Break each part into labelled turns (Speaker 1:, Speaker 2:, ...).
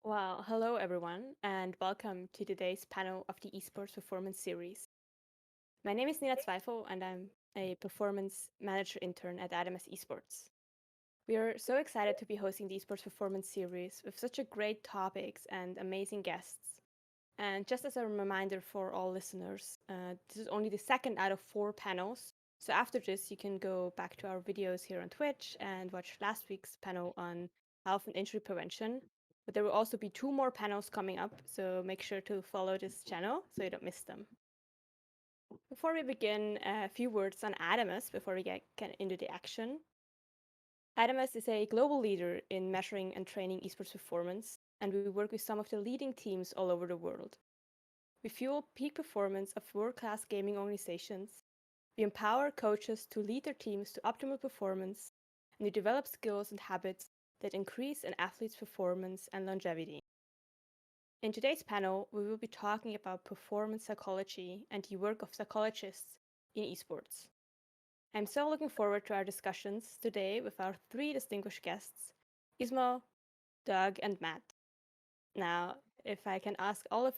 Speaker 1: Well, hello everyone, and welcome to today's panel of the Esports Performance Series. My name is Nina Zweifel, and I'm a performance manager intern at Adamas Esports. We are so excited to be hosting the Esports Performance Series with such a great topics and amazing guests. And just as a reminder for all listeners, this is only the second out of 4 panels. So after this, you can go back to our videos here on Twitch and watch last week's panel on health and injury prevention. But there will also be 2 more panels coming up, so make sure to follow this channel so you don't miss them. Before we begin, a few words on Adamas before we get into the action. Adamas is a global leader in measuring and training esports performance, and we work with some of the leading teams all over the world. We fuel peak performance of world-class gaming organizations. We empower coaches to lead their teams to optimal performance, and we develop skills and habits that increase an athlete's performance and longevity. In today's panel, we will be talking about performance psychology and the work of psychologists in esports. I'm so looking forward to our discussions today with our 3 distinguished guests, Ismael, Doug, and Matt. Now, if I can ask all of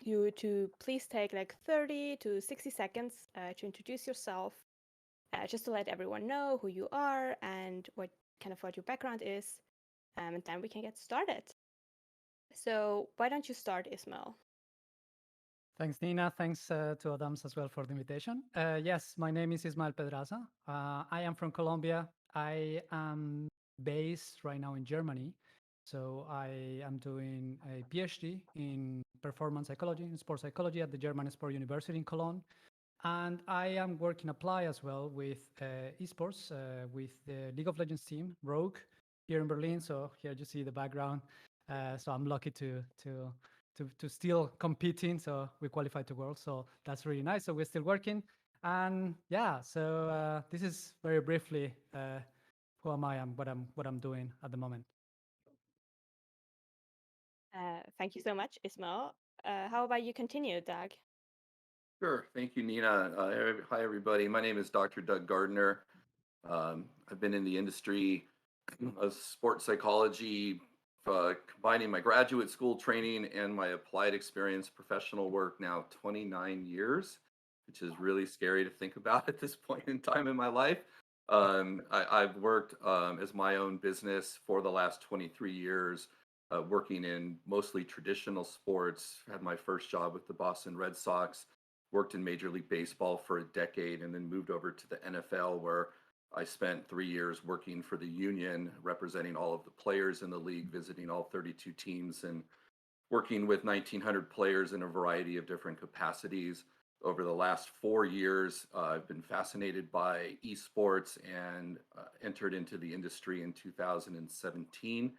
Speaker 1: you to please take like 30 to 60 seconds to introduce yourself, just to let everyone know who you are and what your background is, and then we can get started. So why don't you start, Ismael?
Speaker 2: Thanks, Nina. Thanks to Adamas as well for the invitation. Yes, my name is Ismael Pedraza. I am from Colombia. I am based right now in Germany. So I am doing a PhD in performance psychology and sports psychology at the German Sport University in Cologne. And I am working apply as well with esports with the League of Legends team, Rogue, here in Berlin. So here you see the background. So I'm lucky to still competing. So we qualified to World. So that's really nice. So we're still working. And yeah, so this is very briefly who am I and what I'm doing at the moment.
Speaker 1: Thank you so much, Ismael. How about you continue, Doug?
Speaker 3: Sure. Thank you, Nina. Hi, everybody. My name is Dr. Doug Gardner. I've been in the industry of sports psychology, combining my graduate school training and my applied experience, professional work now 29 years, which is really scary to think about at this point in time in my life. I've worked as my own business for the last 23 years, working in mostly traditional sports. Had my first job with the Boston Red Sox, worked in Major League Baseball for a decade, and then moved over to the NFL, where I spent 3 years working for the union, representing all of the players in the league, visiting all 32 teams, and working with 1,900 players in a variety of different capacities. Over the last 4 years, I've been fascinated by esports and entered into the industry in 2017.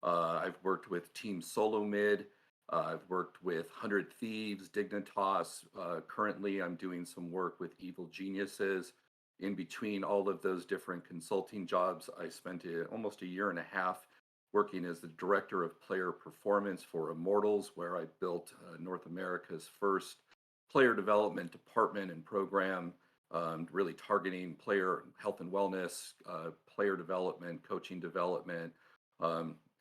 Speaker 3: I've worked with Team Solo Mid. I've worked with 100 Thieves, Dignitas. Currently, I'm doing some work with Evil Geniuses. In between all of those different consulting jobs, I spent almost a year and a half working as the director of player performance for Immortals, where I built North America's first player development department and program, really targeting player health and wellness, player development, coaching development.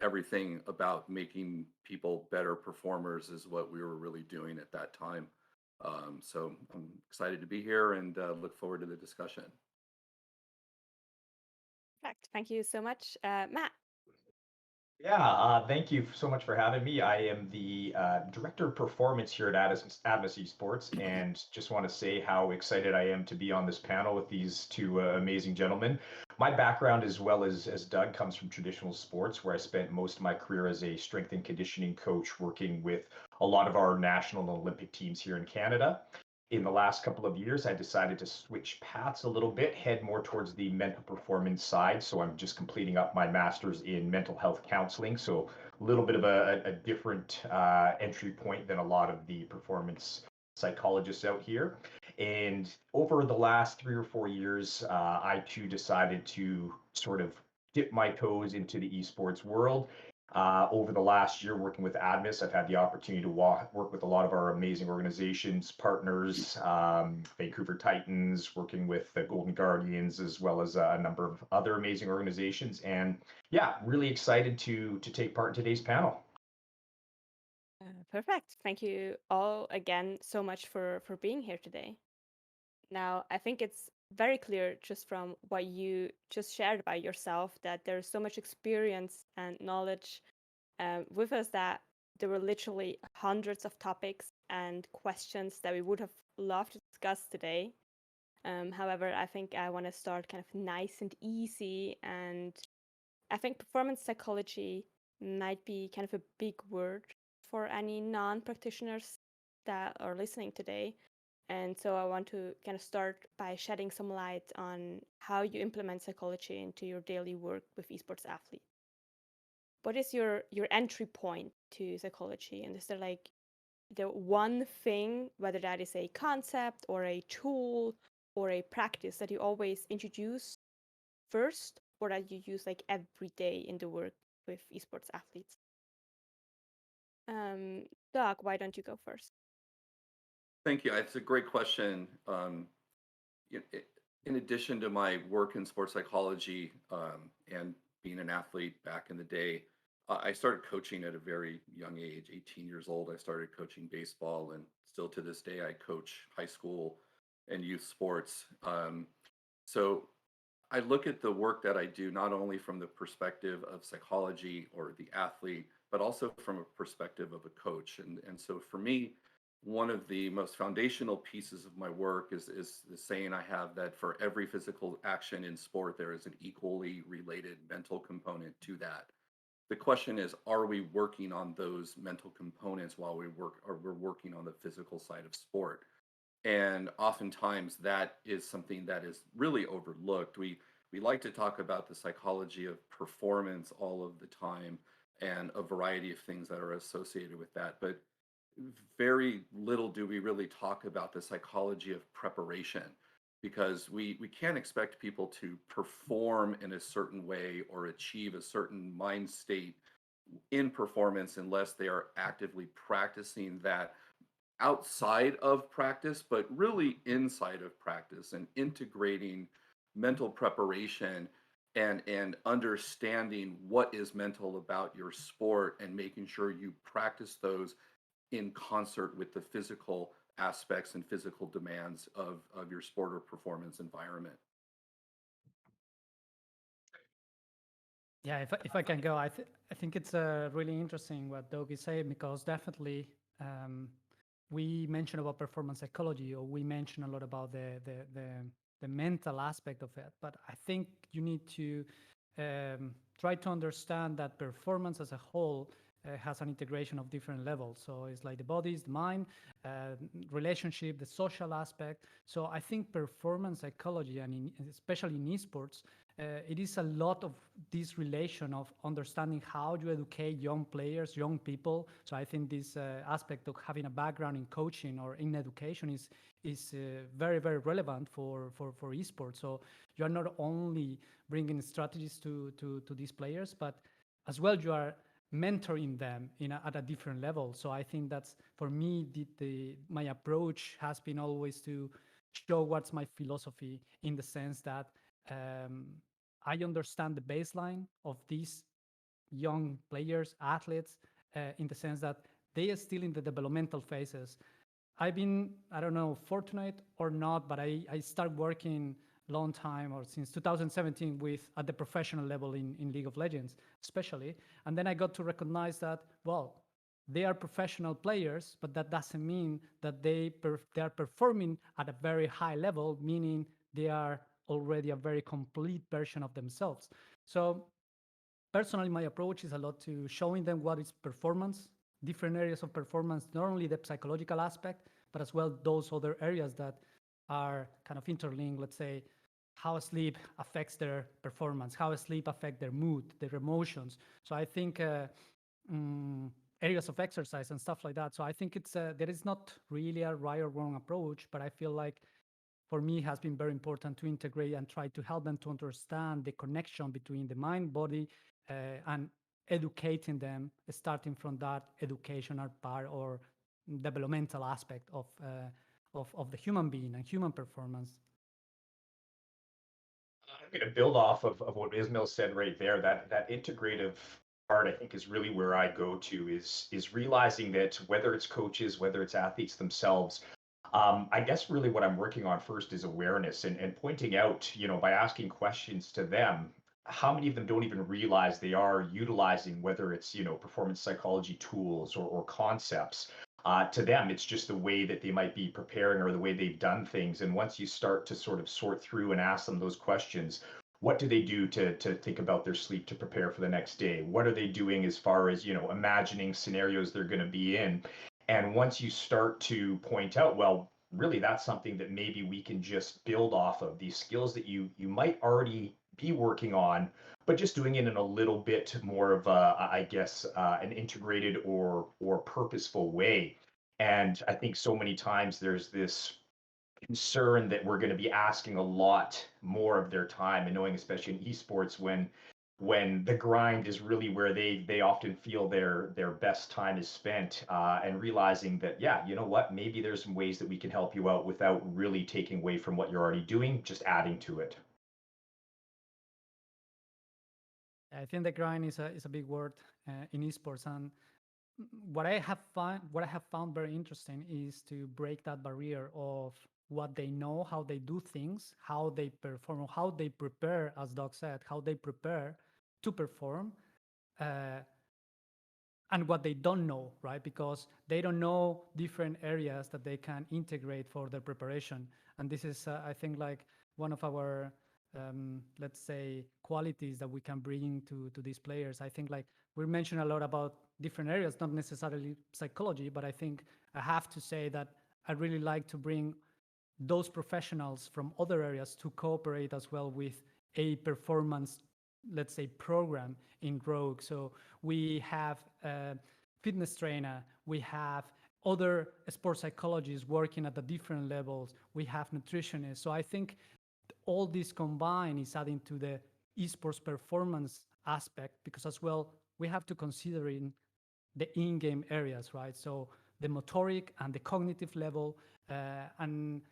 Speaker 3: Everything about making people better performers is what we were really doing at that time. So I'm excited to be here and look forward to the discussion.
Speaker 1: Perfect. Thank you so much, Matt.
Speaker 4: Yeah, thank you so much for having me. I am the director of performance here at Adamas Esports, and just want to say how excited I am to be on this panel with these two amazing gentlemen. My background, as well as Doug, comes from traditional sports, where I spent most of my career as a strength and conditioning coach, working with a lot of our national and Olympic teams here in Canada. In the last couple of years, I decided to switch paths a little bit, head more towards the mental performance side. So I'm just completing up my master's in mental health counseling. So a little bit of a different entry point than a lot of the performance psychologists out here. And over the last 3 or 4 years, I too decided to sort of dip my toes into the esports world. Over the last year, working with Admis, I've had the opportunity to work with a lot of our amazing organizations, partners, Vancouver Titans, working with the Golden Guardians, as well as a number of other amazing organizations. And yeah, really excited to take part in today's panel.
Speaker 1: Perfect. Thank you all again so much for being here today. Now, I think it's very clear just from what you just shared by yourself that there's so much experience and knowledge with us that there were literally hundreds of topics and questions that we would have loved to discuss today. However, I think I want to start kind of nice and easy, and I think performance psychology might be kind of a big word for any non-practitioners that are listening today. And so I want to kind of start by shedding some light on how you implement psychology into your daily work with esports athletes. What is your entry point to psychology? And is there like the one thing, whether that is a concept or a tool or a practice that you always introduce first, or that you use like every day in the work with esports athletes? Doug, why don't you go first?
Speaker 3: Thank you. It's a great question. In addition to my work in sports psychology and being an athlete back in the day, I started coaching at a very young age, 18 years old. I started coaching baseball, and still to this day, I coach high school and youth sports. So I look at the work that I do not only from the perspective of psychology or the athlete, but also from a perspective of a coach. And so for me, one of the most foundational pieces of my work is the saying I have that for every physical action in sport, there is an equally related mental component to that. The question is, are we working on those mental components while we work, or we're working on the physical side of sport? And oftentimes that is something that is really overlooked. We like to talk about the psychology of performance all of the time and a variety of things that are associated with that, but very little do we really talk about the psychology of preparation, because we can't expect people to perform in a certain way or achieve a certain mind state in performance unless they are actively practicing that outside of practice, but really inside of practice, and integrating mental preparation and understanding what is mental about your sport and making sure you practice those in concert with the physical aspects and physical demands of your sport or performance environment.
Speaker 2: Yeah, if I can go, I think it's really interesting what Doug is saying, because definitely we mentioned about performance psychology, or we mentioned a lot about the mental aspect of it. But I think you need to try to understand that performance as a whole has an integration of different levels. So it's like the body, the mind, relationship, the social aspect. So I think performance psychology, and especially in esports, it is a lot of this relation of understanding how you educate young players, young people. So I think this aspect of having a background in coaching or in education is very, very relevant for esports. So you are not only bringing strategies to these players, but as well you are mentoring them at a different level. So I think that's, for me, my approach has been always to show what's my philosophy, in the sense that I understand the baseline of these young players, athletes, in the sense that they are still in the developmental phases. I've been, I don't know, fortunate or not, but I started working long time, or since 2017, at the professional level in League of Legends, especially. And then I got to recognize that, well, they are professional players, but that doesn't mean that they are performing at a very high level, meaning they are already a very complete version of themselves. So personally, my approach is a lot to showing them what is performance, different areas of performance, not only the psychological aspect, but as well those other areas that are kind of interlinked. Let's say how sleep affects their performance, how sleep affects their mood, their emotions. So I think areas of exercise and stuff like that. So I think it's there is not really a right or wrong approach, but I feel like for me, it has been very important to integrate and try to help them to understand the connection between the mind, body, and educating them, starting from that educational part or developmental aspect of the human being and human performance.
Speaker 4: I'm going to build off of what Ismail said right there. That integrative part, I think, is really where I go to is realizing that whether it's coaches, whether it's athletes themselves, I guess really what I'm working on first is awareness and pointing out, by asking questions to them, how many of them don't even realize they are utilizing, whether it's, performance psychology tools or concepts. To them, it's just the way that they might be preparing or the way they've done things. And once you start to sort of sort through and ask them those questions, what do they do to think about their sleep to prepare for the next day? What are they doing as far as, imagining scenarios they're going to be in? And once you start to point out, well, really that's something that maybe we can just build off of, these skills that you might already be working on, but just doing it in a little bit more of a, I guess, an integrated or purposeful way. And I think so many times there's this concern that we're going to be asking a lot more of their time, and knowing, especially in esports, when the grind is really where they often feel their best time is spent, and realizing that, yeah, you know what, maybe there's some ways that we can help you out without really taking away from what you're already doing, just adding to it.
Speaker 2: I think the grind is a big word in esports, and what I have found very interesting is to break that barrier of what they know, how they do things, how they perform, how they prepare, as Doc said, how they prepare to perform, uh, and what they don't know, right? Because they don't know different areas that they can integrate for their preparation. And this is, I think, like one of our, let's say, qualities that we can bring to these players. I think, like, we mentioned a lot about different areas, not necessarily psychology, but I think I have to say that I really like to bring those professionals from other areas to cooperate as well with a performance, let's say, program in Rogue. So we have a fitness trainer, we have other sports psychologists working at the different levels, we have nutritionists. So I think all this combined is adding to the esports performance aspect, because as well we have to consider in the in-game areas, right? So the motoric and the cognitive level, and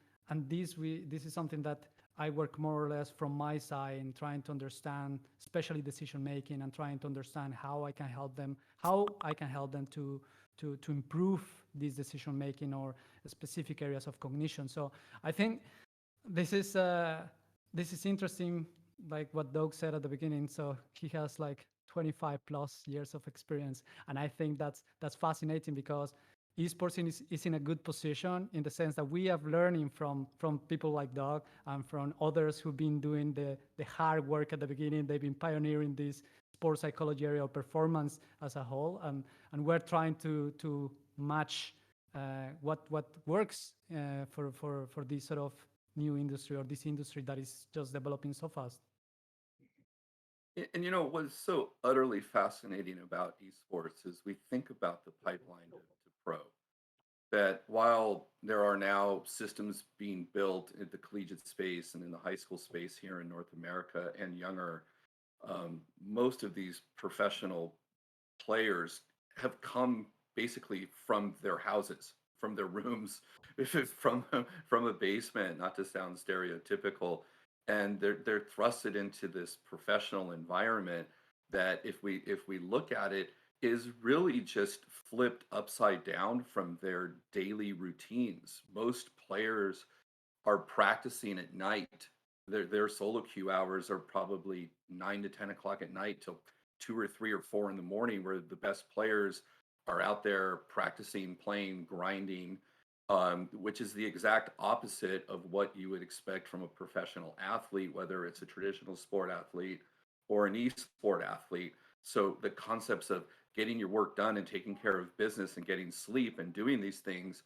Speaker 2: this is something that I work more or less from my side in trying to understand, especially decision making, and trying to understand how I can help them to improve this decision making or specific areas of cognition. So I think this is interesting, like what Doug said at the beginning. So he has like 25 plus years of experience, and I think that's fascinating, because esports is in a good position in the sense that we have learning from people like Doug and from others who've been doing the hard work at the beginning. They've been pioneering this sports psychology area of performance as a whole, and we're trying to match what works for this sort of new industry, or this industry that is just developing so fast.
Speaker 3: And what's so utterly fascinating about esports is we think about the pipeline to pro. That while there are now systems being built in the collegiate space and in the high school space here in North America and younger, most of these professional players have come basically from their houses, from their rooms, from a basement, not to sound stereotypical, and they're thrusted into this professional environment that, if we look at it, is really just flipped upside down from their daily routines. Most players are practicing at night. Their solo queue hours are probably 9 to 10 o'clock at night till 2 or 3 or 4 in the morning, where the best players are out there practicing, playing, grinding, which is the exact opposite of what you would expect from a professional athlete, whether it's a traditional sport athlete or an e-sport athlete. So the concepts of getting your work done and taking care of business and getting sleep and doing these things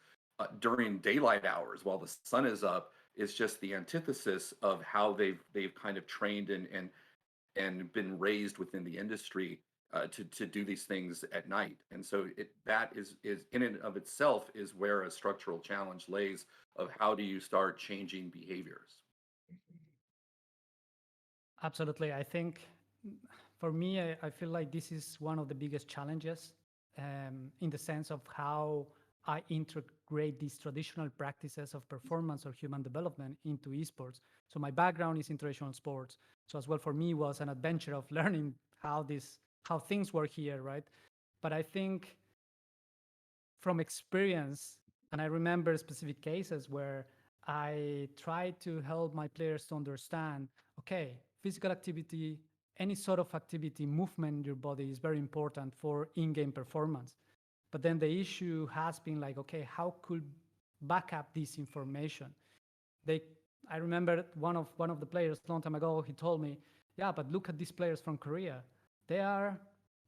Speaker 3: during daylight hours while the sun is up is just the antithesis of how they've kind of trained and been raised within the industry to do these things at night. And so that is in and of itself is where a structural challenge lays, of how do you start changing behaviors.
Speaker 2: Absolutely. I think for me, I feel like this is one of the biggest challenges, in the sense of how I integrate these traditional practices of performance or human development into esports. So my background is in traditional sports. So as well, for me, was an adventure of learning how these how things work here, right? But I think from experience, and I remember specific cases where I tried to help my players to understand, okay, physical activity, any sort of activity, movement in your body is very important for in-game performance. But then the issue has been like, okay, how could back up this information? I remember one of the players a long time ago, he told me, yeah, but look at these players from Korea. They are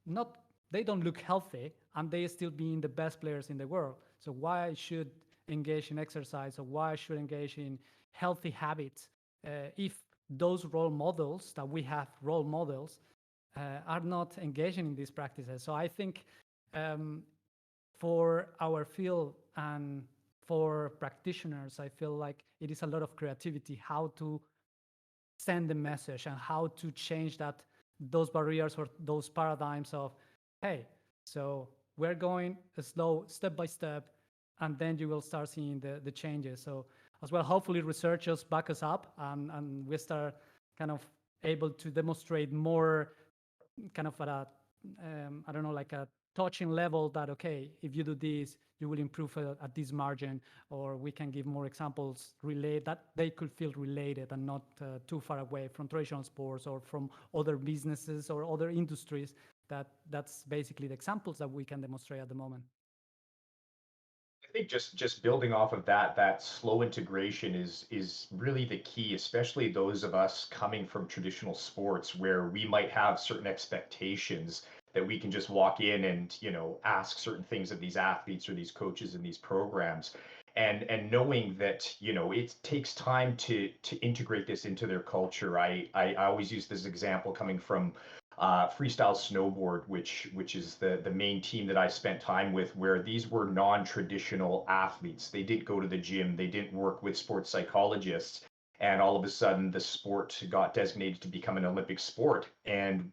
Speaker 2: not, they don't look healthy and they still being the best players in the world. So why I should engage in exercise, or why I should engage in healthy habits if those role models that we have role models are not engaging in these practices. So I think for our field and for practitioners, I feel like it is a lot of creativity, how to send the message and how to change those barriers or those paradigms of, hey, so we're going slow, step by step, and then you will start seeing the changes. So as well, hopefully researchers back us up and we start kind of able to demonstrate more kind of at a, I don't know, like a touching level that, okay, if you do this, you will improve at this margin, or we can give more examples relate that they could feel related and not too far away from traditional sports or from other businesses or other industries. That's basically the examples that we can demonstrate at the moment.
Speaker 4: I think just building off of that, that slow integration is really the key, especially those of us coming from traditional sports where we might have certain expectations that we can just walk in and, you know, ask certain things of these athletes or these coaches in these programs. And knowing that, you know, it takes time to integrate this into their culture. I always use this example coming from freestyle snowboard, which is the main team that I spent time with, where these were non-traditional athletes. They didn't go to the gym, they didn't work with sports psychologists, and all of a sudden the sport got designated to become an Olympic sport, and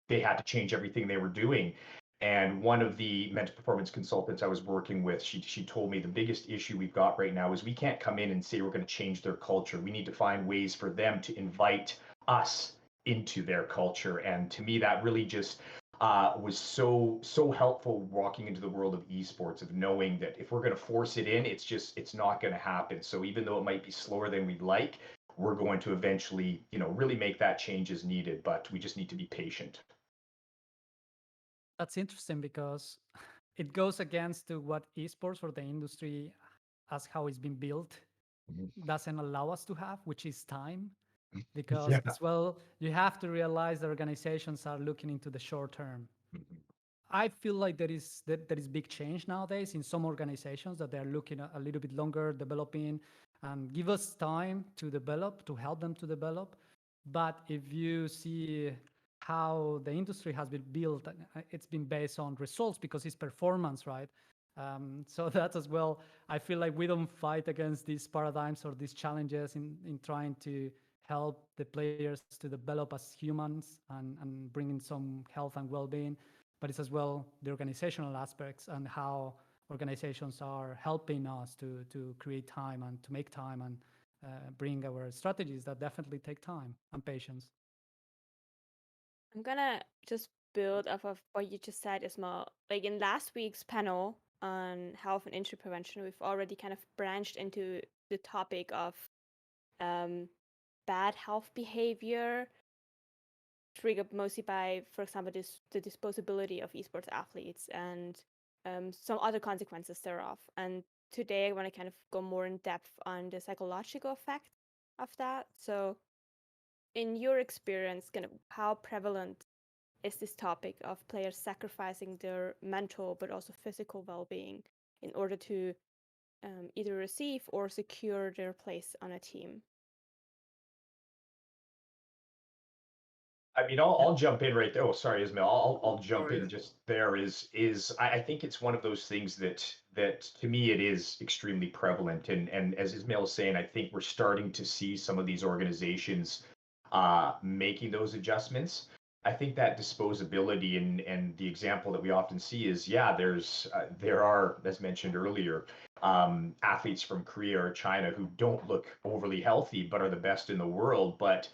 Speaker 4: they had to change everything they were doing. And one of the mental performance consultants I was working with, she told me the biggest issue we've got right now is we can't come in and say we're going to change their culture. We need to find ways for them to invite us into their culture. And to me, that really just was so helpful walking into the world of esports, of knowing that if we're going to force it in, it's not going to happen. So even though it might be slower than we'd like, we're going to eventually, you know, really make that change as needed, but we just need to be patient.
Speaker 2: That's interesting because it goes against to what esports or the industry as how it's been built doesn't allow us to have, which is time. Because
Speaker 4: Yeah.
Speaker 2: as well, you have to realize that organizations are looking into the short term. I feel like there is big change nowadays in some organizations that they're looking a little bit longer, developing, and give us time to develop, to help them to develop. But if you see how the industry has been built, it's been based on results because it's performance, right? So that as well, I feel like we don't fight against these paradigms or these challenges in trying to help the players to develop as humans and bring in some health and well-being, but it's as well the organizational aspects and how organizations are helping us to create time and to make time and bring our strategies that definitely take time and patience.
Speaker 1: I'm gonna just build off of what you just said, Ismael. Like in last week's panel on health and injury prevention, we've already kind of branched into the topic of bad health behavior, triggered mostly by, for example, the disposability of esports athletes and some other consequences thereof. And today I want to kind of go more in depth on the psychological effect of that. So in your experience, kind of how prevalent is this topic of players sacrificing their mental but also physical well-being in order to either receive or secure their place on a team?
Speaker 4: I mean, I'll jump in right there. Oh, sorry, Ismail. I'll jump in just there. I think it's one of those things that to me it is extremely prevalent. And as Ismail is saying, I think we're starting to see some of these organizations making those adjustments. I think that disposability and the example that we often see is, yeah, there are, as mentioned earlier, athletes from Korea or China who don't look overly healthy but are the best in the world, but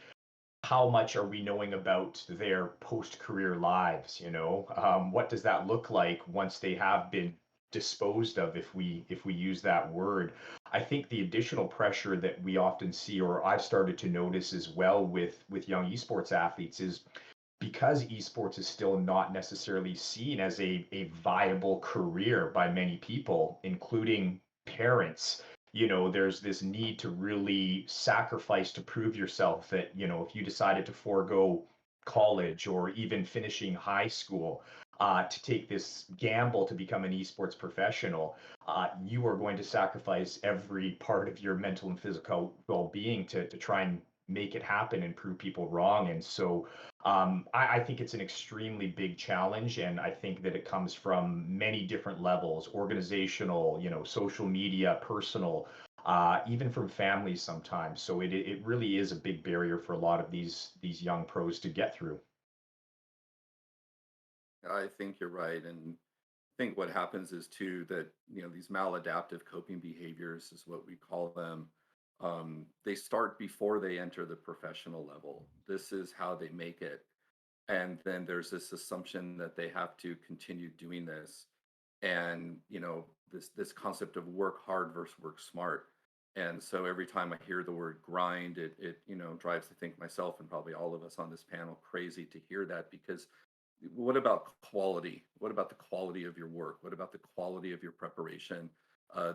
Speaker 4: how much are we knowing about their post-career lives? What does that look like once they have been disposed of, if we use that word? I think the additional pressure that we often see, or I've started to notice as well with young esports athletes, is because esports is still not necessarily seen as a viable career by many people, including parents. There's this need to really sacrifice to prove yourself, that, if you decided to forego college or even finishing high school, to take this gamble to become an esports professional, you are going to sacrifice every part of your mental and physical well-being to try and make it happen and prove people wrong. And so I think it's an extremely big challenge, and I think that it comes from many different levels: organizational, social media, personal, even from families sometimes. So it really is a big barrier for a lot of these young pros to get through.
Speaker 3: I think you're right. And I think what happens is too that, these maladaptive coping behaviors is what we call them. They start before they enter the professional level. This is how they make it. And then there's this assumption that they have to continue doing this. And, this concept of work hard versus work smart. And so every time I hear the word grind, it drives, I think, myself and probably all of us on this panel crazy to hear that, because what about quality? What about the quality of your work? What about the quality of your preparation?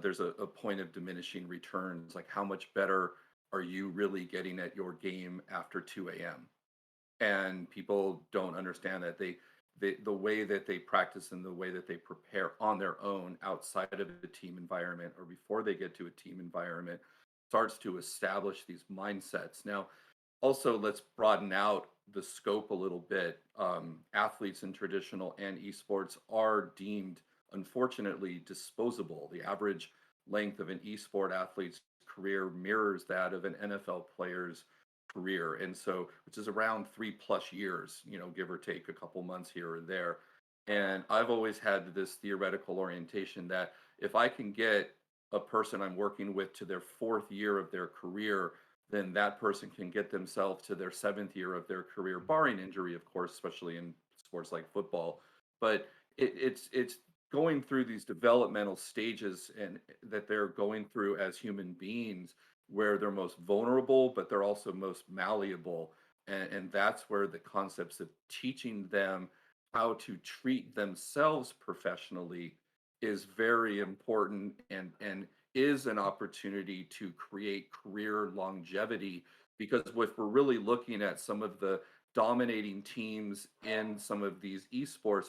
Speaker 3: There's a point of diminishing returns. Like, how much better are you really getting at your game after 2 a.m.? And people don't understand that the way that they practice and the way that they prepare on their own outside of the team environment, or before they get to a team environment, starts to establish these mindsets. Now, also, let's broaden out the scope a little bit. Athletes in traditional and esports are deemed, unfortunately, disposable. The average length of an esport athlete's career mirrors that of an NFL player's career. And so, which is around 3+ years, give or take a couple months here or there. And I've always had this theoretical orientation that if I can get a person I'm working with to their 4th year of their career, then that person can get themselves to their 7th year of their career, barring injury, of course, especially in sports like football. But it's going through these developmental stages and that they're going through as human beings, where they're most vulnerable, but they're also most malleable. And that's where the concepts of teaching them how to treat themselves professionally is very important, and is an opportunity to create career longevity. Because if we're really looking at some of the dominating teams in some of these esports,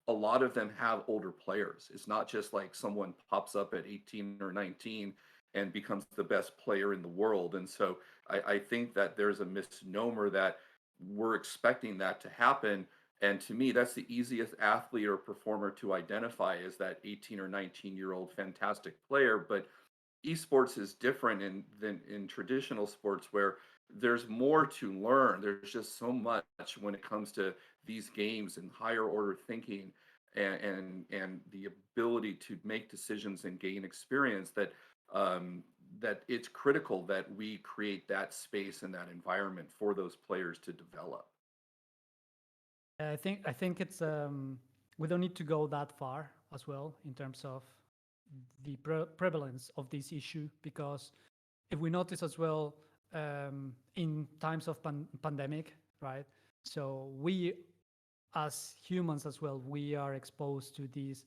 Speaker 3: a lot of them have older players. It's not just like someone pops up at 18 or 19 and becomes the best player in the world. And so I think that there's a misnomer that we're expecting that to happen. And to me, that's the easiest athlete or performer to identify, is that 18 or 19-year-old fantastic player. But esports is different than in traditional sports, where there's more to learn. There's just so much when it comes to these games and higher order thinking, and the ability to make decisions and gain experience, that it's critical that we create that space and that environment for those players to develop.
Speaker 2: I think it's we don't need to go that far as well in terms of the prevalence of this issue, because if we notice as well, in times of pandemic, right? So we, as humans as well, we are exposed to these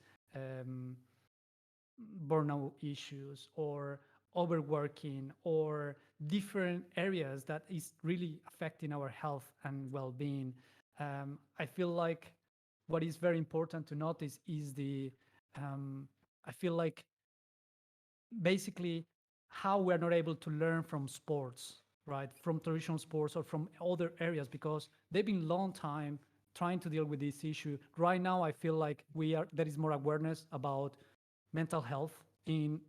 Speaker 2: burnout issues or overworking or different areas that is really affecting our health and well-being. I feel like what is very important to notice is I feel like basically how we're not able to learn from sports, right? From traditional sports or from other areas, because they've been long time trying to deal with this issue. Right now, I feel like there is more awareness about mental health in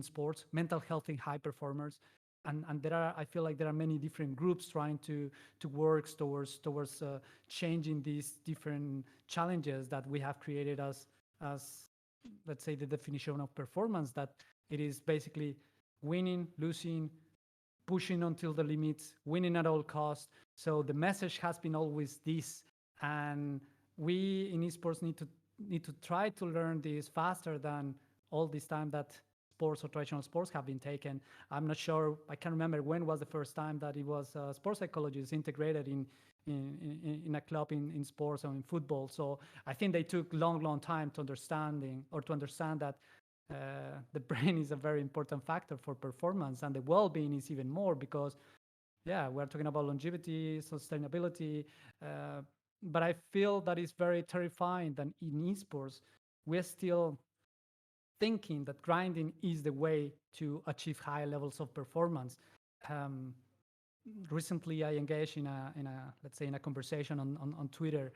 Speaker 2: sports, mental health in high performers. And I feel like there are many different groups trying to work towards changing these different challenges that we have created as let's say the definition of performance, that it is basically winning, losing, pushing until the limits, winning at all costs. So the message has been always this, and we in esports need to try to learn this faster than all this time that sports or traditional sports have been taken. I'm not sure. I can't remember when was the first time that it was sports psychologists integrated in a club in sports or in football. So I think they took long time to understand that the brain is a very important factor for performance, and the well-being is even more, because we're talking about longevity, sustainability, but I feel that it's very terrifying that in esports we're still thinking that grinding is the way to achieve high levels of performance. Recently I engaged in a let's say in a conversation on Twitter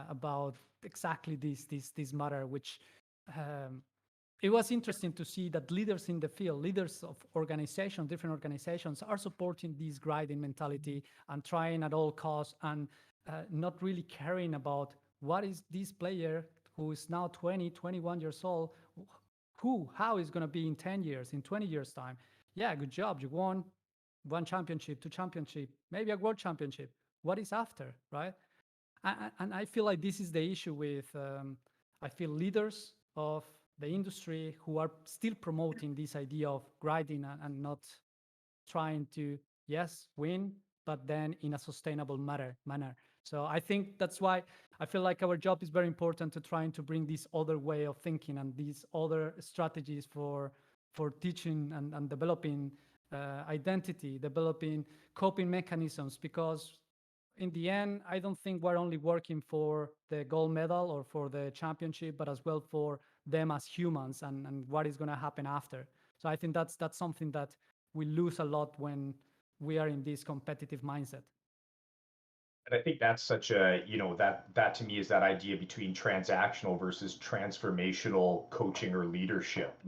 Speaker 2: about exactly this matter, which it was interesting to see that leaders in the field, leaders of organizations, different organizations, are supporting this grinding mentality and trying at all costs, and not really caring about what is this player who is now 20, 21 years old, how is going to be in 10 years, in 20 years time. Yeah, good job. You won one championship, two championship, maybe a world championship. What is after, right? And I feel like this is the issue with, I feel leaders of the industry who are still promoting this idea of grinding and not trying to, yes, win, but then in a sustainable manner. So I think that's why I feel like our job is very important, to trying to bring this other way of thinking and these other strategies for teaching and developing identity, developing coping mechanisms, because in the end, I don't think we're only working for the gold medal or for the championship, but as well for them as humans and what is going to happen after. So I think that's something that we lose a lot when we are in this competitive mindset.
Speaker 4: And I think that's such a, that to me is that idea between transactional versus transformational coaching or leadership.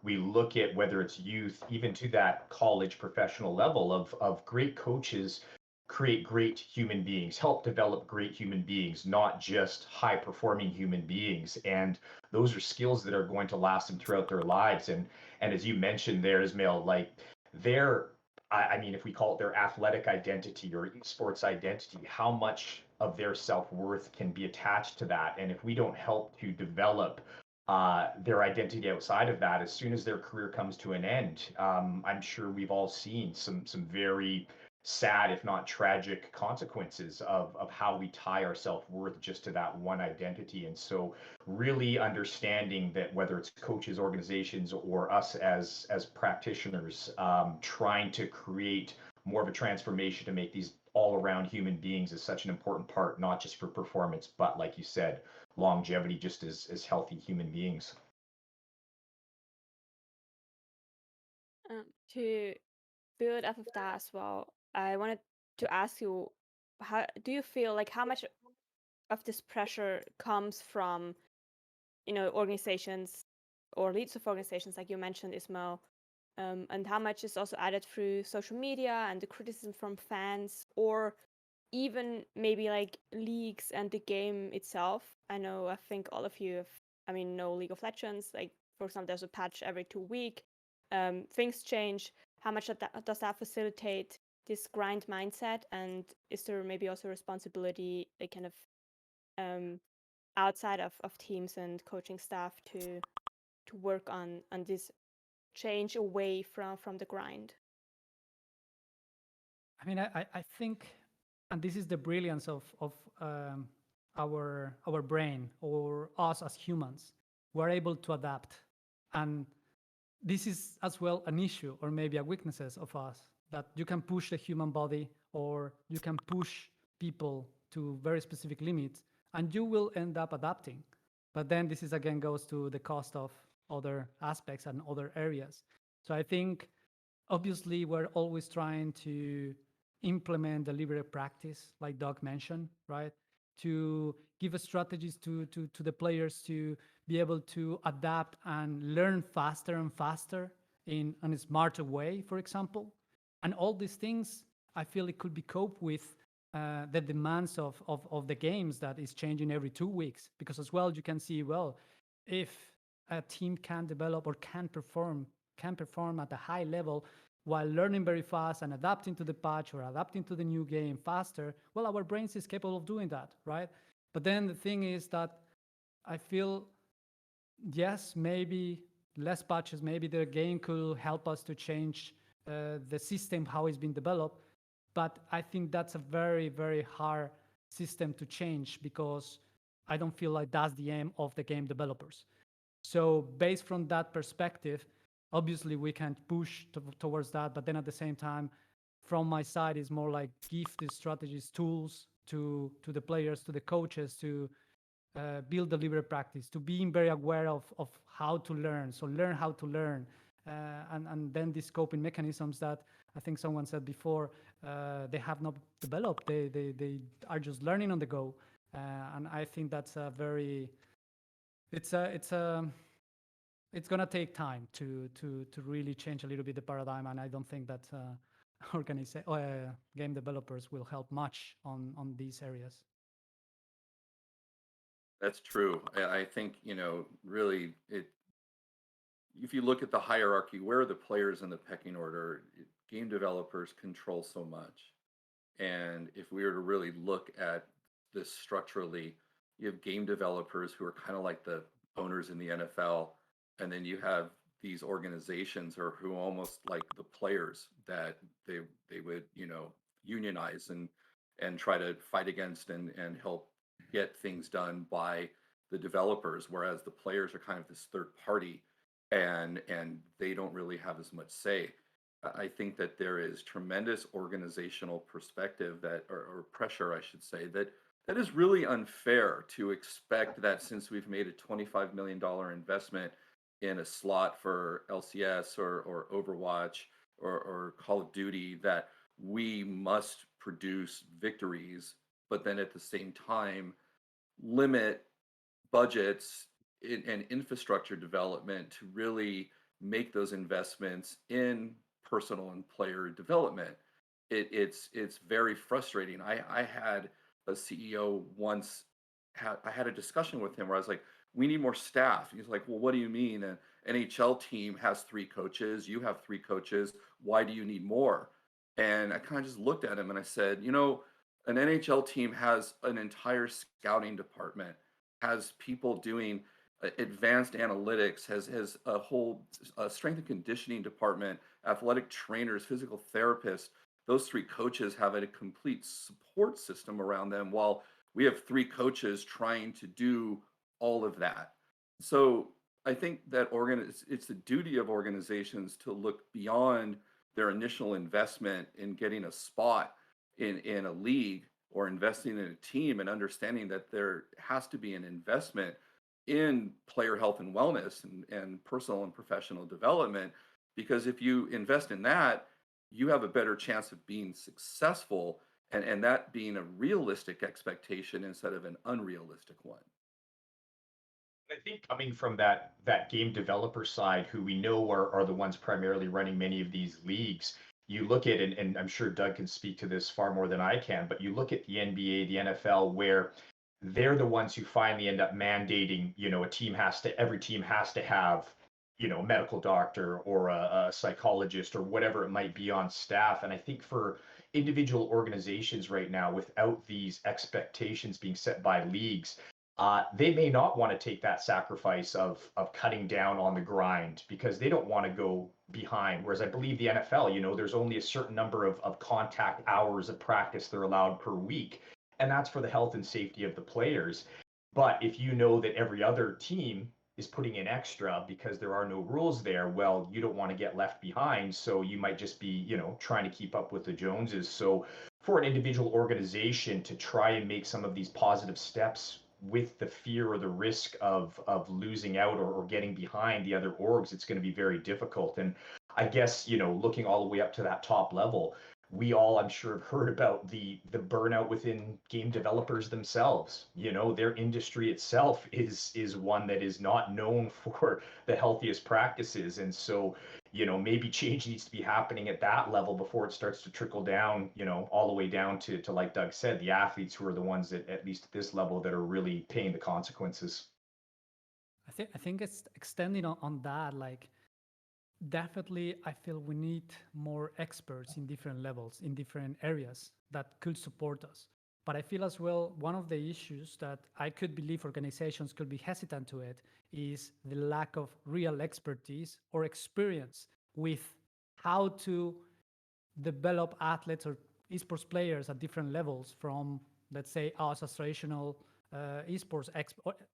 Speaker 4: We look at whether it's youth, even to that college professional level of great coaches create great human beings, help develop great human beings, not just high performing human beings. And those are skills that are going to last them throughout their lives. And as you mentioned there, Ismael, like they're I mean, if we call it their athletic identity or esports identity, how much of their self-worth can be attached to that? And if we don't help to develop their identity outside of that, as soon as their career comes to an end, I'm sure we've all seen some very sad, if not tragic, consequences of how we tie our self-worth just to that one identity. And so really understanding that whether it's coaches, organizations, or us as practitioners, trying to create more of a transformation to make these all-around human beings is such an important part, not just for performance, but like you said, longevity, just as healthy human beings.
Speaker 1: To build off of that as well, I wanted to ask you, how do you feel like how much of this pressure comes from, organizations or leads of organizations like you mentioned, Ismael, and how much is also added through social media and the criticism from fans, or even maybe like leagues and the game itself? I think all of you know League of Legends. Like, for example, there's a patch every 2 weeks. Things change. How much does that facilitate this grind mindset? And is there maybe also responsibility, like kind of outside of teams and coaching staff to work on this change away from the grind?
Speaker 2: I mean, I think, and this is the brilliance of our brain, or us as humans, we're able to adapt. And this is as well an issue, or maybe a weaknesses of us, that you can push the human body, or you can push people to very specific limits, and you will end up adapting. But then this is again goes to the cost of other aspects and other areas. So I think obviously we're always trying to implement deliberate practice, like Doug mentioned, right? To give strategies to the players to be able to adapt and learn faster and faster in a smarter way, for example. And all these things, I feel it could be coped with the demands of the games that is changing every 2 weeks. Because as well, you can see, well, if a team can develop or can perform at a high level, while learning very fast and adapting to the patch or adapting to the new game faster, well, our brains is capable of doing that, right? But then the thing is that I feel, yes, maybe less patches, maybe the game could help us to change the system, how it's been developed. But I think that's a very, very hard system to change, because I don't feel like that's the aim of the game developers. So based from that perspective, obviously we can't push towards that. But then at the same time, from my side, is more like give the strategies, tools to the players, to the coaches, to build deliberate practice, to being very aware of how to learn. So learn how to learn. And then these coping mechanisms that I think someone said before, they have not developed. They are just learning on the go. And I think that's a very, it's gonna take time to really change a little bit the paradigm. And I don't think that game developers will help much on these areas.
Speaker 3: That's true. I think, really, if you look at the hierarchy, where are the players in the pecking order? Game developers control so much. And if we were to really look at this structurally, you have game developers who are kind of like the owners in the NFL, and then you have these organizations or who are almost like the players that they would, unionize and try to fight against and help get things done by the developers, whereas the players are kind of this third party, and they don't really have as much say. I think that there is tremendous organizational perspective or pressure, I should say, that is really unfair to expect that since we've made a $25 million investment in a slot for LCS or Overwatch or Call of Duty, that we must produce victories, but then at the same time limit budgets and infrastructure development to really make those investments in personal and player development. It's very frustrating. I had a CEO once. I had a discussion with him where I was like, "We need more staff." He's like, "Well, what do you mean? An NHL team has 3 coaches. You have 3 coaches. Why do you need more?" And I kind of just looked at him and I said, an NHL team has an entire scouting department, has people doing advanced analytics, has a whole strength and conditioning department, athletic trainers, physical therapists. Those 3 coaches have a complete support system around them, while we have 3 coaches trying to do all of that. So I think that it's the duty of organizations to look beyond their initial investment in getting a spot in a league or investing in a team, and understanding that there has to be an investment in player health and wellness and personal and professional development. Because if you invest in that, you have a better chance of being successful, and that being a realistic expectation instead of an unrealistic one.
Speaker 4: I think coming from that game developer side, who we know are the ones primarily running many of these leagues, you look at, and I'm sure Doug can speak to this far more than I can, but you look at the NBA, the NFL, where they're the ones who finally end up mandating, every team has to have, a medical doctor or a psychologist or whatever it might be on staff. And I think for individual organizations right now, without these expectations being set by leagues, they may not want to take that sacrifice of cutting down on the grind, because they don't want to go behind. Whereas I believe the NFL, there's only a certain number of contact hours of practice they're allowed per week, and that's for the health and safety of the players. But if you know that every other team is putting in extra because there are no rules there, well, you don't want to get left behind. So you might just be, trying to keep up with the Joneses. So for an individual organization to try and make some of these positive steps with the fear or the risk of losing out or getting behind the other orgs, it's going to be very difficult. And I guess, looking all the way up to that top level, we all, I'm sure, have heard about the burnout within game developers themselves. Their industry itself is one that is not known for the healthiest practices. And so, maybe change needs to be happening at that level before it starts to trickle down, all the way down to like Doug said, the athletes, who are the ones that, at least at this level, that are really paying the consequences.
Speaker 2: I think it's extending on that, like definitely, I feel we need more experts in different levels, in different areas that could support us. But I feel as well, one of the issues that I could believe organizations could be hesitant to it is the lack of real expertise or experience with how to develop athletes or esports players at different levels from, let's say, us as traditional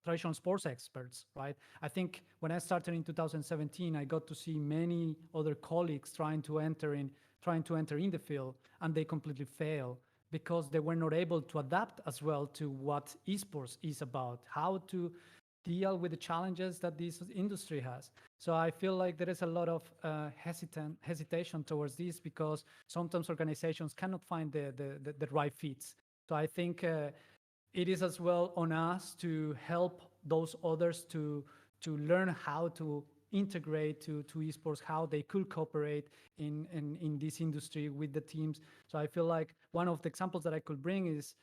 Speaker 2: traditional sports experts, right? I think when I started in 2017, I got to see many other colleagues trying to enter in the field, and they completely fail because they were not able to adapt as well to what esports is about, how to deal with the challenges that this industry has. So I feel like there is a lot of hesitation towards this because sometimes organizations cannot find the right fits. So I think it is as well on us to help those others to learn how to integrate to esports, how they could cooperate in this industry with the teams. So I feel like one of the examples that I could bring is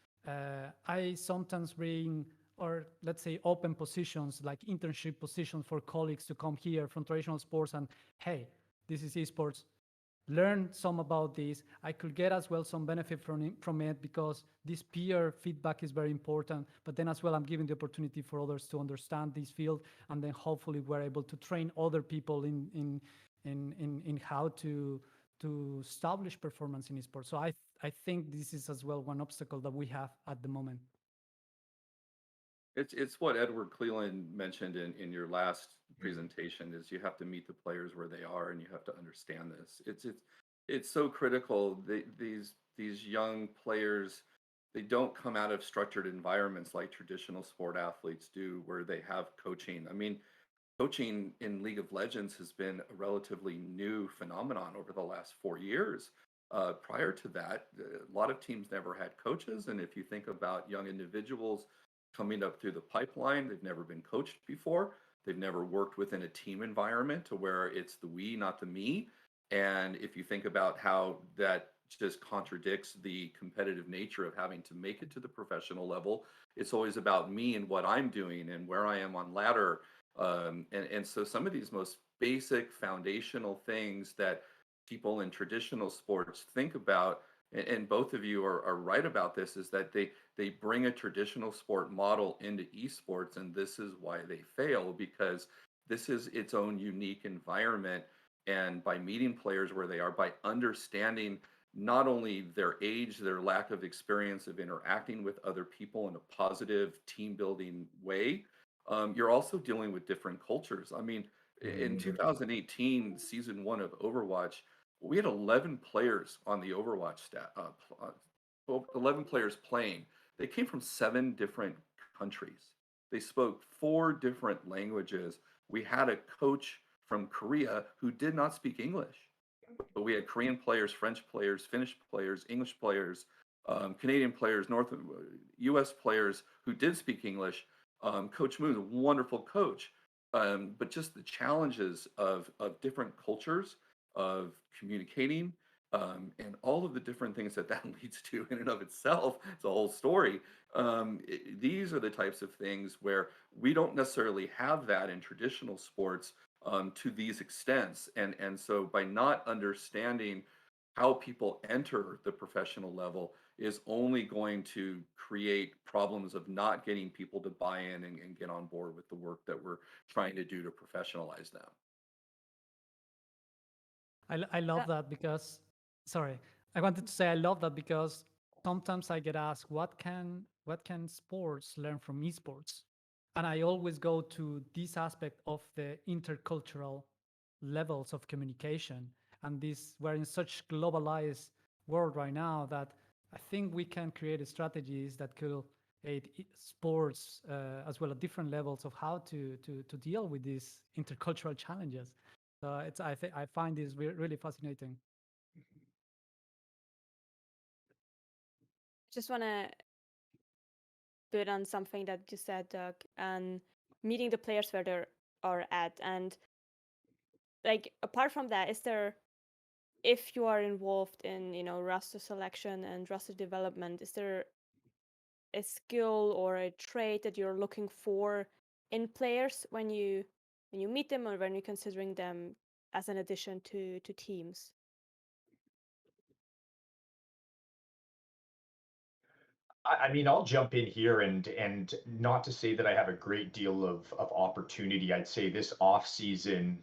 Speaker 2: I sometimes bring, or let's say, open positions like internship positions for colleagues to come here from traditional sports and, hey, this is esports, learn some about this. I could get as well some benefit from it because this peer feedback is very important. But then as well, I'm giving the opportunity for others to understand this field, and then hopefully we're able to train other people in how to establish performance in esports. So I think this is as well one obstacle that we have at the moment.
Speaker 3: It's what Edward Cleland mentioned in your last presentation is you have to meet the players where they are and you have to understand this. It's so critical. These young players, they don't come out of structured environments like traditional sport athletes do, where they have coaching. I mean, coaching in League of Legends has been a relatively new phenomenon over the last 4 years. Prior to that, a lot of teams never had coaches, and if you think about young individuals coming up through the pipeline, they've never been coached before. They've never worked within a team environment to where it's the we, not the me. And if you think about how that just contradicts the competitive nature of having to make it to the professional level, it's always about me and what I'm doing and where I am on ladder. And so some of these most basic foundational things that people in traditional sports think about, and both of you are right about this, is that they bring a traditional sport model into esports, and this is why they fail, because this is its own unique environment. And by meeting players where they are, by understanding not only their age, their lack of experience of interacting with other people in a positive team building way, you're also dealing with different cultures. I mean, in 2018, season one of Overwatch, we had 11 players on the Overwatch 11 players playing. They came from 7 different countries. They spoke 4 different languages. We had a coach from Korea who did not speak English, but we had Korean players, French players, Finnish players, English players, Canadian players, U.S. players who did speak English. Coach Moon, a wonderful coach, but just the challenges of different cultures, of communicating, and all of the different things that that leads to in and of itself. It's a whole story. These are the types of things where we don't necessarily have that in traditional sports to these extents. And so by not understanding how people enter the professional level is only going to create problems of not getting people to buy in and get on board with the work that we're trying to do to professionalize them.
Speaker 2: I love that because, sorry, I wanted to say I love that because sometimes I get asked, what can sports learn from esports? And I always go to this aspect of the intercultural levels of communication. And this, we're in such globalized world right now that I think we can create strategies that could aid sports as well at different levels of how to deal with these intercultural challenges. So I find this really fascinating.
Speaker 1: Just want to build on something that you said, Doug, and meeting the players where they are at. And like, apart from that, is there, if you are involved in, roster selection and roster development, is there a skill or a trait that you're looking for in players when you meet them or when you're considering them as an addition to teams?
Speaker 4: I mean, I'll jump in here and not to say that I have a great deal of opportunity. I'd say this off season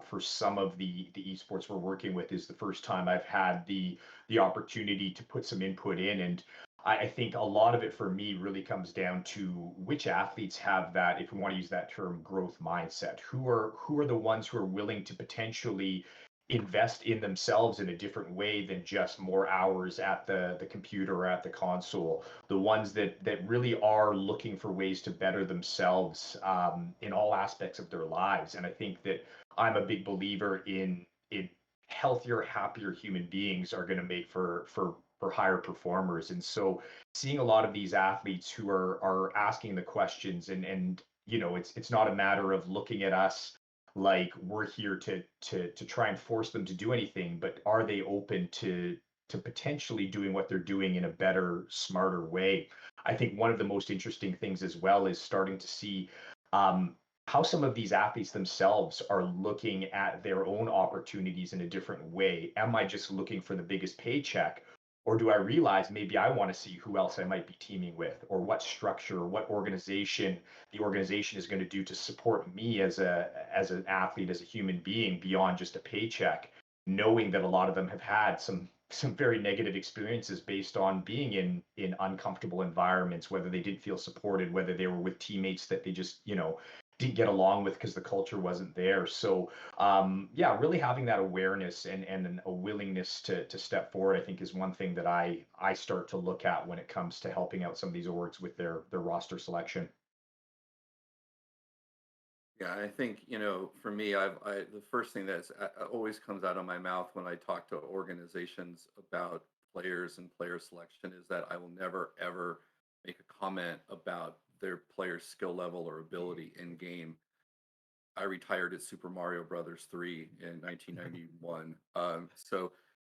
Speaker 4: for some of the esports we're working with is the first time I've had the opportunity to put some input in, and I think a lot of it for me really comes down to which athletes have that, if we want to use that term, growth mindset. Who are the ones who are willing to potentially invest in themselves in a different way than just more hours at the computer or at the console, the ones that really are looking for ways to better themselves in all aspects of their lives. And I think that I'm a big believer in healthier, happier human beings are going to make for higher performers. And so seeing a lot of these athletes who are asking the questions, and it's not a matter of looking at us like we're here to try and force them to do anything, but are they open to potentially doing what they're doing in a better, smarter way? I think one of the most interesting things as well is starting to see how some of these athletes themselves are looking at their own opportunities in a different way. Am I just looking for the biggest paycheck? Or do I realize maybe I want to see who else I might be teaming with, or what structure, what organization the organization is going to do to support me as an athlete, as a human being beyond just a paycheck, knowing that a lot of them have had some very negative experiences based on being in uncomfortable environments, whether they didn't feel supported, whether they were with teammates that they just didn't get along with because the culture wasn't there. So yeah, really having that awareness and a willingness to step forward, I think, is one thing that I start to look at when it comes to helping out some of these orgs with their roster selection.
Speaker 3: Yeah, I think, for me, the first thing that always comes out of my mouth when I talk to organizations about players and player selection is that I will never ever make a comment about their player's skill level or ability in game. I retired at Super Mario Brothers 3 in 1991. So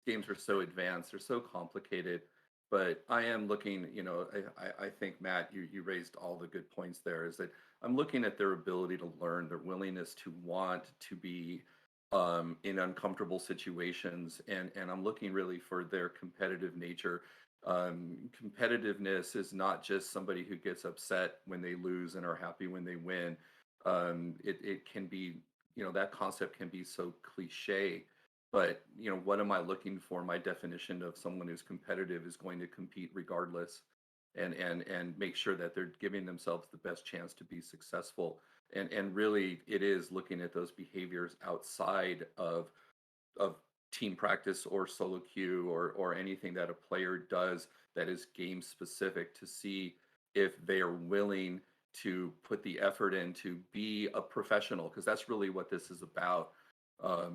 Speaker 3: games are so advanced, they're so complicated. But I am looking, I think, Matt, you raised all the good points there, is that I'm looking at their ability to learn, their willingness to want to be in uncomfortable situations. And I'm looking really for their competitive nature. Competitiveness is not just somebody who gets upset when they lose and are happy when they win. It can be, that concept can be so cliche, but what am I looking for? My definition of someone who's competitive is going to compete regardless, and make sure that they're giving themselves the best chance to be successful. And really, it is looking at those behaviors outside of team practice or solo queue or anything that a player does that is game specific, to see if they are willing to put the effort in to be a professional, because that's really what this is about.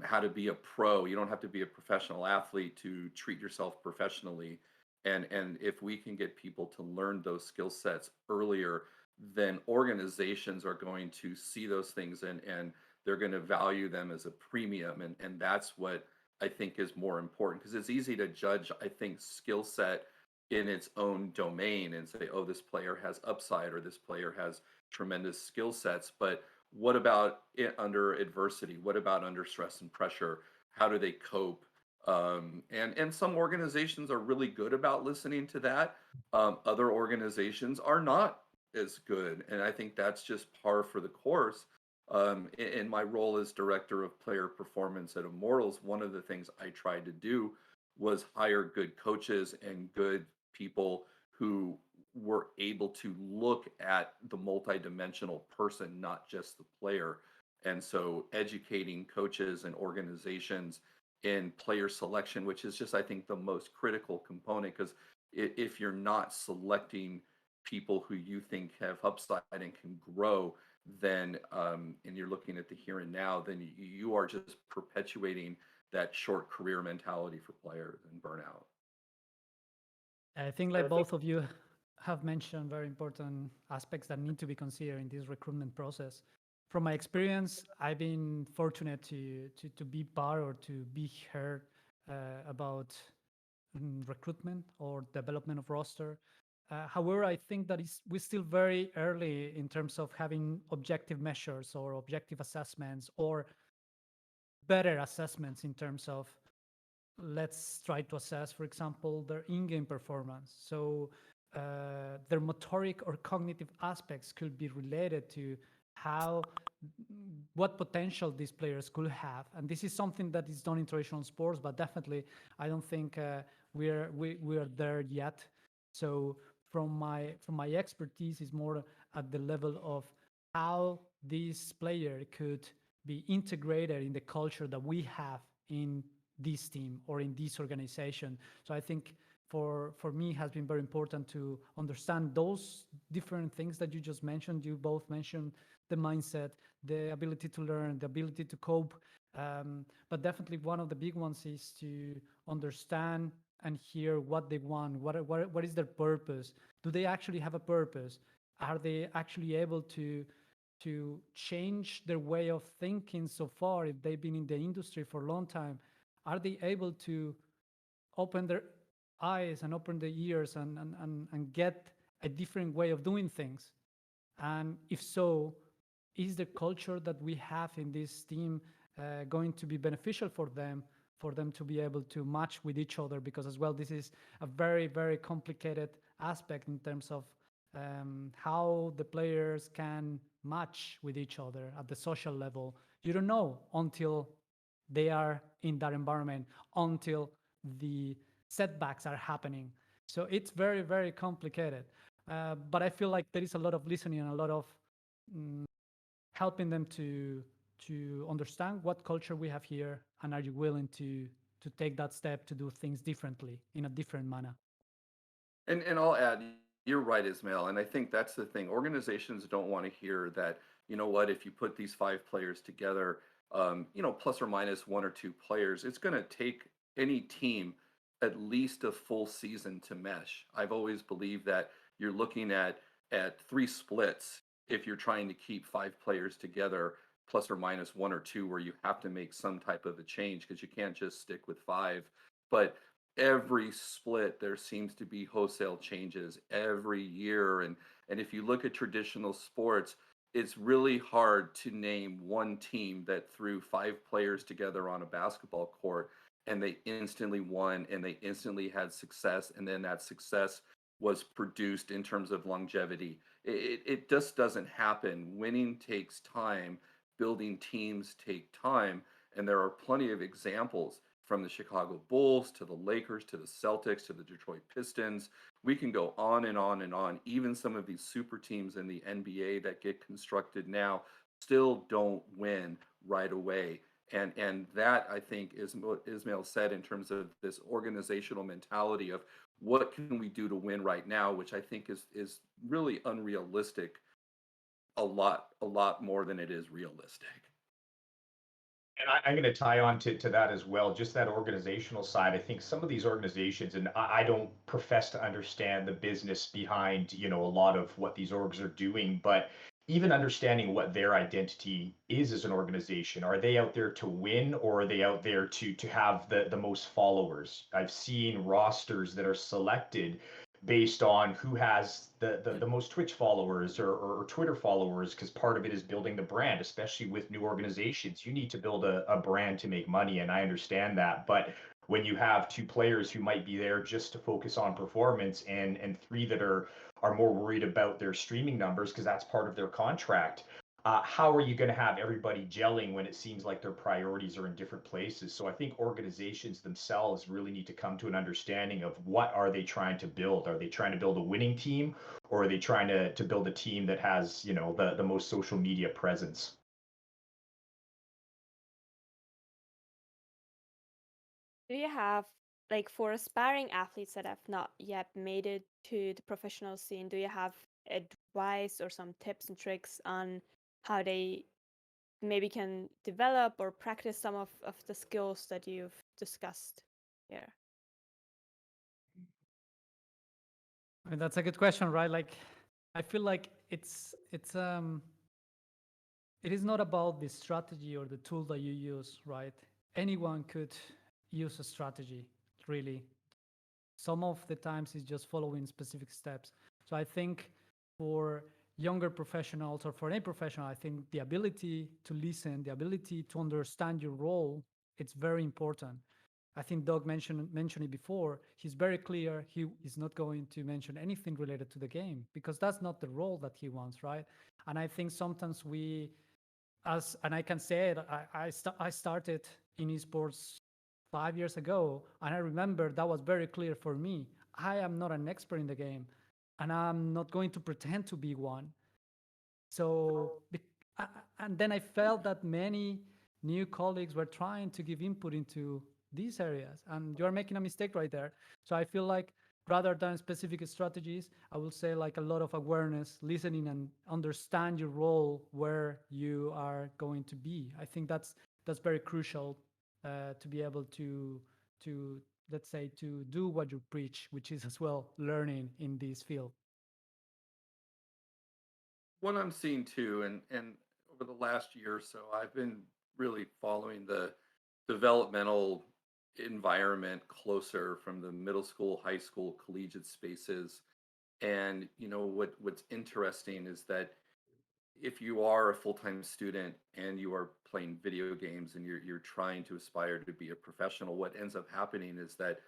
Speaker 3: How to be a pro. You don't have to be a professional athlete to treat yourself professionally. And if we can get people to learn those skill sets earlier, then organizations are going to see those things, and they're going to value them as a premium. And that's what I think is more important, because it's easy to judge, I think, skill set in its own domain and say, oh, this player has upside or this player has tremendous skill sets. But what about it under adversity? What about under stress and pressure? How do they cope? And some organizations are really good about listening to that. Other organizations are not as good, and I think that's just par for the course. In my role as director of player performance at Immortals, one of the things I tried to do was hire good coaches and good people who were able to look at the multidimensional person, not just the player. And so educating coaches and organizations in player selection, which is just, I think, the most critical component, because if you're not selecting people who you think have upside and can grow, then and you're looking at the here and now, then you are just perpetuating that short career mentality for players and burnout.
Speaker 2: I think, like both of you have mentioned, very important aspects that need to be considered in this recruitment process. From my experience, I've been fortunate to be part or to be heard about recruitment or development of roster. However, I think that we're still very early in terms of having objective measures or objective assessments, or better assessments in terms of, let's try to assess, for example, their in-game performance. So their motoric or cognitive aspects could be related to how, what potential these players could have. And this is something that is done in traditional sports, but definitely I don't think we are there yet. So from my expertise is more at the level of how this player could be integrated in the culture that we have in this team or in this organization. So I think for me, it has been very important to understand those different things that you just mentioned. You both mentioned the mindset, the ability to learn, the ability to cope. But definitely one of the big ones is to understand and hear what they want. What is their purpose? Do they actually have a purpose? Are they actually able to change their way of thinking so far if they've been in the industry for a long time? Are they able to open their eyes and open their ears and get a different way of doing things? And if so, is the culture that we have in this team going to be beneficial for them to be able to match with each other? Because as well, this is a very, very complicated aspect in terms of how the players can match with each other at the social level. You don't know until they are in that environment, until the setbacks are happening. So it's very, very complicated. But I feel like there is a lot of listening and a lot of helping them to understand what culture we have here, and are you willing to take that step to do things differently in a different manner.
Speaker 3: And I'll add, you're right, Ismael. And I think that's the thing. Organizations don't want to hear that, you know what, if you put these five players together, plus or minus one or two players, it's going to take any team at least a full season to mesh. I've always believed that you're looking at three splits if you're trying to keep five players together, plus or minus one or two, where you have to make some type of a change because you can't just stick with five. But every split there seems to be wholesale changes every year, and if you look at traditional sports, it's really hard to name one team that threw five players together on a basketball court and they instantly won and they instantly had success, and then that success was produced in terms of longevity. It just doesn't happen. Winning takes time, building teams take time, and there are plenty of examples from the Chicago Bulls to the Lakers to the Celtics to the Detroit Pistons. We can go on and on and on. Even some of these super teams in the NBA that get constructed now still don't win right away. And that, I think, is what Ismael said in terms of this organizational mentality of what can we do to win right now, which I think is really unrealistic, a lot more than it is realistic.
Speaker 4: And I'm going to tie on to that as well, just that organizational side. I think some of these organizations, and I don't profess to understand the business behind, a lot of what these orgs are doing, but even understanding what their identity is as an organization. Are they out there to win, or are they out there to have the most followers? I've seen rosters that are selected based on who has the most Twitch followers or Twitter followers, because part of it is building the brand, especially with new organizations. You need to build a brand to make money, and I understand that. But when you have two players who might be there just to focus on performance, and three that are more worried about their streaming numbers because that's part of their contract, how are you going to have everybody gelling when it seems like their priorities are in different places? So I think organizations themselves really need to come to an understanding of what are they trying to build. Are they trying to build a winning team, or are they trying to build a team that has, the most social media presence?
Speaker 1: Do you have, like, for aspiring athletes that have not yet made it to the professional scene, do you have advice or some tips and tricks on how they maybe can develop or practice some of the skills that you've discussed here?
Speaker 2: I mean, that's a good question, right? Like, I feel like it is not about the strategy or the tool that you use, right? Anyone could use a strategy, really. Some of the times it's just following specific steps. So I think for younger professionals or for any professional, I think the ability to listen, the ability to understand your role, it's very important. I think Doug mentioned it before. He's very clear. He is not going to mention anything related to the game because that's not the role that he wants, right? And I think sometimes and I can say it, I started in esports 5 years ago, and I remember that was very clear for me. I am not an expert in the game, and I'm not going to pretend to be one. So, and then I felt that many new colleagues were trying to give input into these areas, and you're making a mistake right there. So I feel like rather than specific strategies, I will say like a lot of awareness, listening, and understand your role where you are going to be. I think that's very crucial to be able to let's say to do what you preach, which is as well learning in this field.
Speaker 3: What I'm seeing too, and over the last year or so, I've been really following the developmental environment closer from the middle school, high school, collegiate spaces. And what's interesting is that if you are a full-time student and you are playing video games and you're trying to aspire to be a professional, what ends up happening is that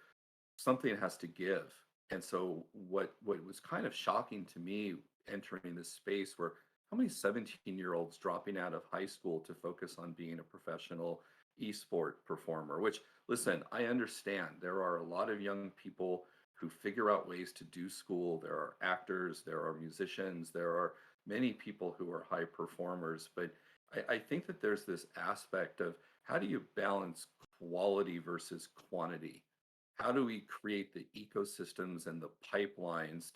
Speaker 3: something has to give. And so what was kind of shocking to me entering this space were how many 17-year-olds dropping out of high school to focus on being a professional esport performer, which, listen, I understand there are a lot of young people who figure out ways to do school. There are actors, there are musicians, there are many people who are high performers, but I think that there's this aspect of how do you balance quality versus quantity? How do we create the ecosystems and the pipelines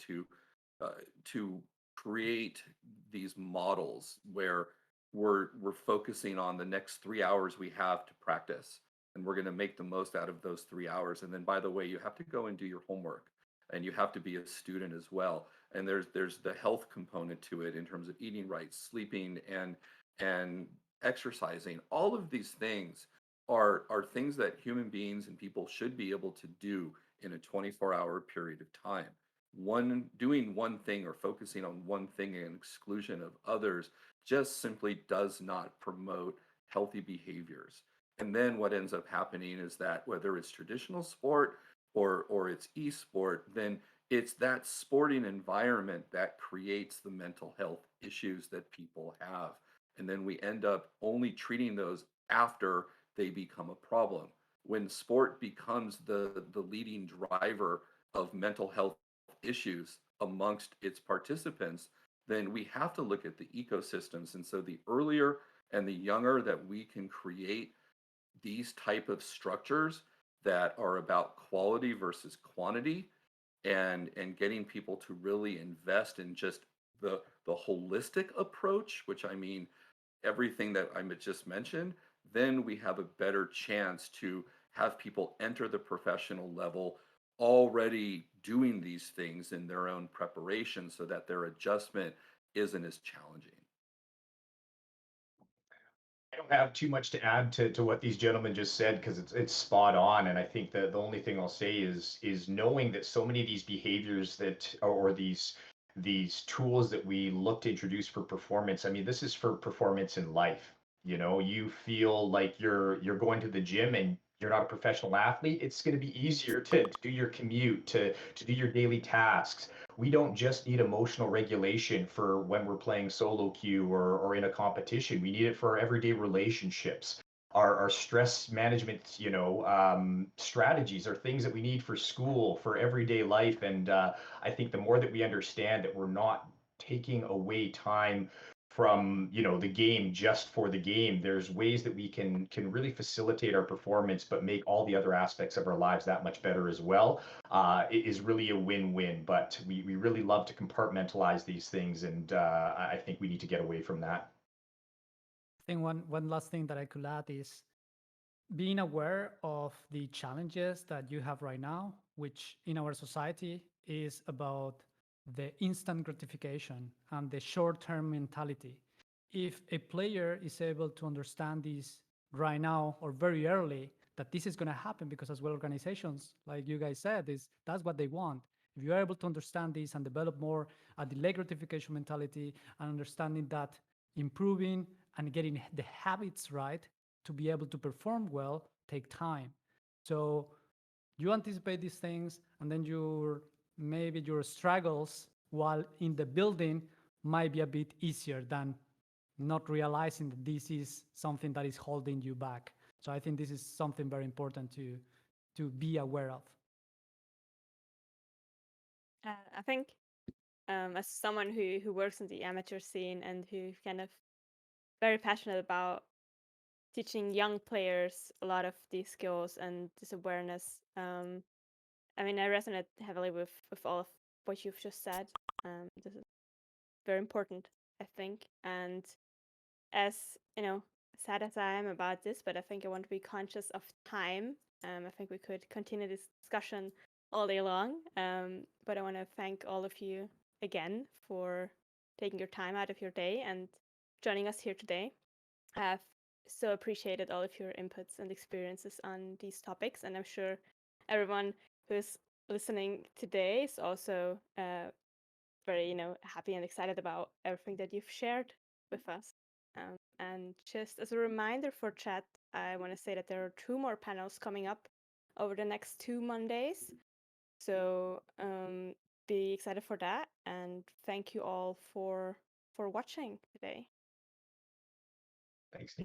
Speaker 3: uh, to create these models where we're focusing on the next 3 hours we have to practice, and we're going to make the most out of those 3 hours. And then, by the way, you have to go and do your homework, and you have to be a student as well. And there's the health component to it in terms of eating right, sleeping, and exercising. All of these things are things that human beings and people should be able to do in a 24-hour period of time. Doing one thing or focusing on one thing in exclusion of others just simply does not promote healthy behaviors. And then what ends up happening is that whether it's traditional sport or it's esport, then it's that sporting environment that creates the mental health issues that people have. And then we end up only treating those after they become a problem. When sport becomes the leading driver of mental health issues amongst its participants, then we have to look at the ecosystems. And so the earlier and the younger that we can create these type of structures that are about quality versus quantity, and getting people to really invest in just the holistic approach, which I mean everything that I just mentioned, then we have a better chance to have people enter the professional level already doing these things in their own preparation so that their adjustment isn't as challenging.
Speaker 4: I don't have too much to add to what these gentlemen just said because it's spot on. And I think that the only thing I'll say is knowing that so many of these behaviors that or these tools that we look to introduce for performance, I mean, this is for performance in life. You know, you feel like you're going to the gym and you're not a professional athlete, it's going to be easier to do your commute, to do your daily tasks. We don't just need emotional regulation for when we're playing solo queue or in a competition. We need it for our everyday relationships. Our stress management, strategies are things that we need for school, for everyday life. And I think the more that we understand that we're not taking away time from the game just for the game, there's ways that we can really facilitate our performance but make all the other aspects of our lives that much better as well. It is really a win-win, but we really love to compartmentalize these things, and I think we need to get away from that.
Speaker 2: I think one last thing that I could add is being aware of the challenges that you have right now, which in our society is about the instant gratification and the short-term mentality. If a player is able to understand this right now or very early, that this is going to happen, because as well organizations, like you guys said, is that's what they want. If you are able to understand this and develop more a delay gratification mentality and understanding that improving and getting the habits right to be able to perform well take time. So you anticipate these things, and then maybe your struggles while in the building might be a bit easier than not realizing that this is something that is holding you back. So I think this is something very important to be aware of.
Speaker 1: I think as someone who works in the amateur scene and who kind of very passionate about teaching young players a lot of these skills and this awareness, I mean, I resonate heavily with all of what you've just said. This is very important, I think. And as you know, sad as I am about this, but I think I want to be conscious of time. I think we could continue this discussion all day long. But I want to thank all of you again for taking your time out of your day and joining us here today. I've so appreciated all of your inputs and experiences on these topics, and I'm sure everyone who's listening today is also very happy and excited about everything that you've shared with us. And just as a reminder for chat, I want to say that there are 2 more panels coming up over the next 2 Mondays. So be excited for that, and thank you all for watching today.
Speaker 4: Thanks,